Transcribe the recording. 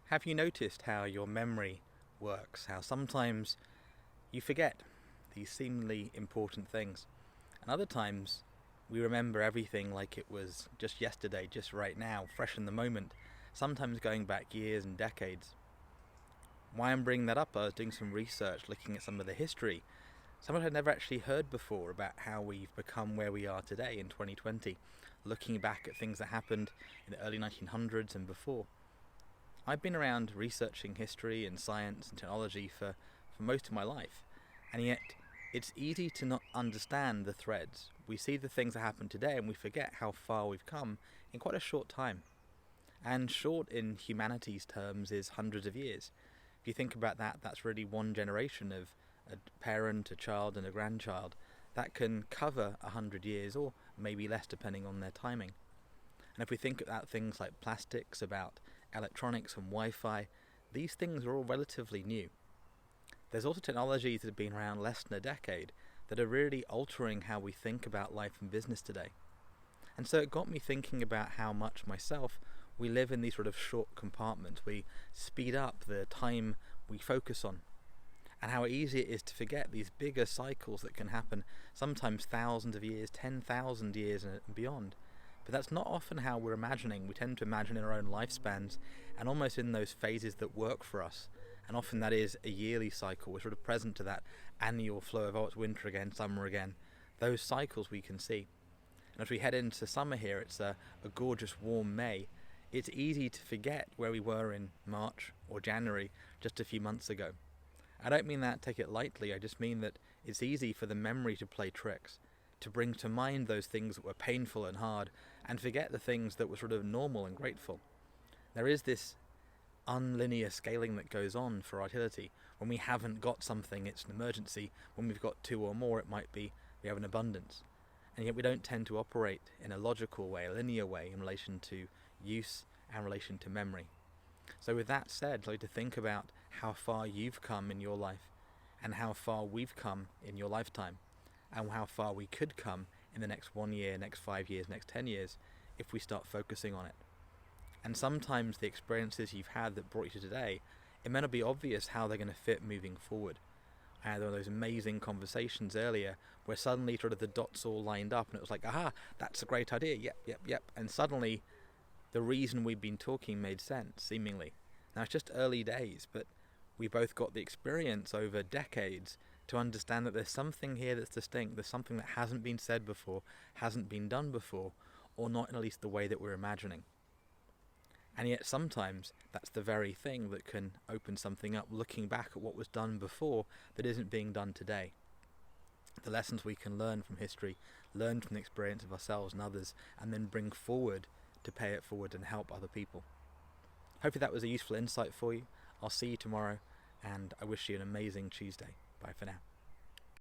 Have you noticed how your memory works? How sometimes you forget these seemingly important things, and other times we remember everything like it was just yesterday, just right now, fresh in the moment, sometimes going back years and decades. Why I'm bringing that up, I was doing some research looking at some of the history. Someone had never actually heard before about how we've become where we are today in 2020, looking back at things that happened in the early 1900s and before. I've been around researching history and science and technology for most of my life, and yet it's easy to not understand the threads. We see the things that happen today and we forget how far we've come in quite a short time. And short in humanity's terms is hundreds of years. If you think about that, that's really one generation of a parent, a child, and a grandchild. That can cover 100 years, or maybe less depending on their timing. And if we think about things like plastics, about electronics and Wi-Fi, these things are all relatively new. There's also technologies that have been around less than a decade that are really altering how we think about life and business today. And so it got me thinking about how much myself we live in these sort of short compartments. We speed up the time we focus on, and how easy it is to forget these bigger cycles that can happen sometimes thousands of years, 10,000 years and beyond. But that's not often how we're imagining. We tend to imagine in our own lifespans and almost in those phases that work for us. And often that is a yearly cycle. We're sort of present to that annual flow of, oh, it's winter again, summer again. Those cycles we can see. And as we head into summer here, it's a gorgeous warm May. It's easy to forget where we were in March or January just a few months ago. I don't mean that take it lightly, I just mean that it's easy for the memory to play tricks, to bring to mind those things that were painful and hard, and forget the things that were sort of normal and grateful. There is this unlinear scaling that goes on for our utility. When we haven't got something, it's an emergency. When we've got two or more, it might be we have an abundance. And yet we don't tend to operate in a logical way, a linear way, in relation to use and relation to memory. So with that said, I'd like to think about how far you've come in your life, and how far we've come in your lifetime, and how far we could come in the next 1 year, next 5 years, next 10 years, if we start focusing on it. And sometimes the experiences you've had that brought you to today, it may not be obvious how they're going to fit moving forward. I had one of those amazing conversations earlier where suddenly sort of the dots all lined up and it was like, aha, that's a great idea, yep. And suddenly the reason we've been talking made sense, seemingly. Now it's just early days, but we both got the experience over decades to understand that there's something here that's distinct, there's something that hasn't been said before, hasn't been done before, or not in at least the way that we're imagining. And yet sometimes that's the very thing that can open something up, looking back at what was done before that isn't being done today. The lessons we can learn from history, learn from the experience of ourselves and others, and then bring forward to pay it forward and help other people. Hopefully that was a useful insight for you. I'll see you tomorrow, and I wish you an amazing Tuesday. Bye for now.